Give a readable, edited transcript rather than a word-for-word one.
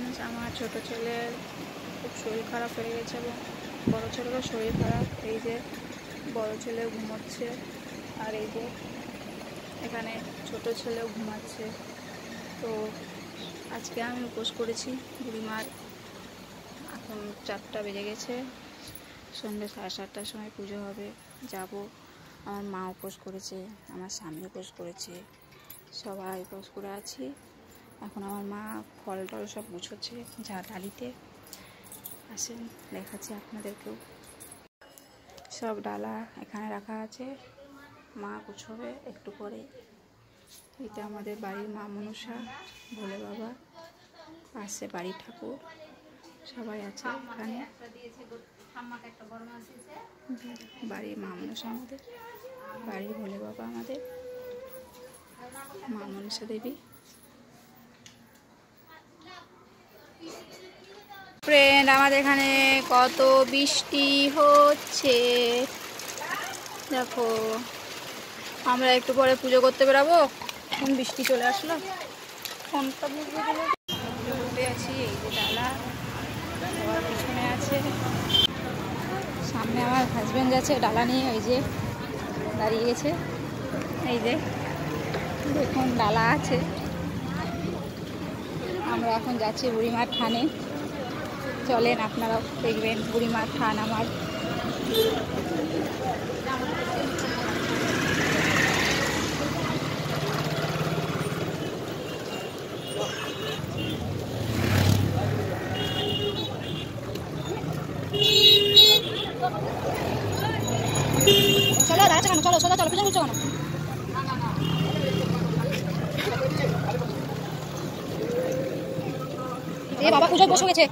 Friends, আমার ছোট ছেলের খুব শরীর খারাপ হয়ে গেছে এবং বড় ছেলেরও শরীর খারাপ। এই যে বড় ছেলে ঘুমোচ্ছে আর এই যে এখানে ছোট ছেলেও ঘুমাচ্ছে। তো আজকে আমি উপোস করেছি বুড়িমার। এখন 4টা বেজে গেছে, সন্ধ্যে 7:30টার সময় পুজো হবে, যাব। আমার মা উপোস করেছে, আমার স্বামী উপোস করেছে, সবাই উপোস করে আছি। এখন আমার মা ফল টল সব গুছোচ্ছে যা ডালিতে। আসেন দেখাচ্ছি আপনাদেরকেও। সব ডালা এখানে রাখা আছে, মা গুছোবে একটু পরে। এটা আমাদের বাড়ির মা মনসা, ভোলে বাবা, পাশে বাড়ির ঠাকুর, সবাই আছে এখানে। বাড়ির মা মনসা আমাদের, বাড়ির ভোলে বাবা আমাদের, মা মনসা দেবী। ফ্রেন্ড, আমাদের এখানে কত বৃষ্টি হচ্ছে দেখো। আমরা একটু পরে পুজো করতে বেরাবো, এখন বৃষ্টি চলে আসলো। ফোনটা ভিজে গেল, পুজো করতে আছি। এই যে ডালা সবার পিছনে আছে, সামনে আমার হাজব্যান্ড যাচ্ছে ডালা নিয়ে, ওই যে দাঁড়িয়ে গেছে। এই যে দেখুন ডালা আছে। আমরা এখন যাচ্ছি বুড়িমার থানে। চলেন আপনারাও দেখবেন বুড়িমার থান আমার। চলো দাঁড়াচ্ছে কেন, চলো সোজা চলো, পিছনে ঘুরছো কেন? এ বাবা পুজোয় বসে গেছে।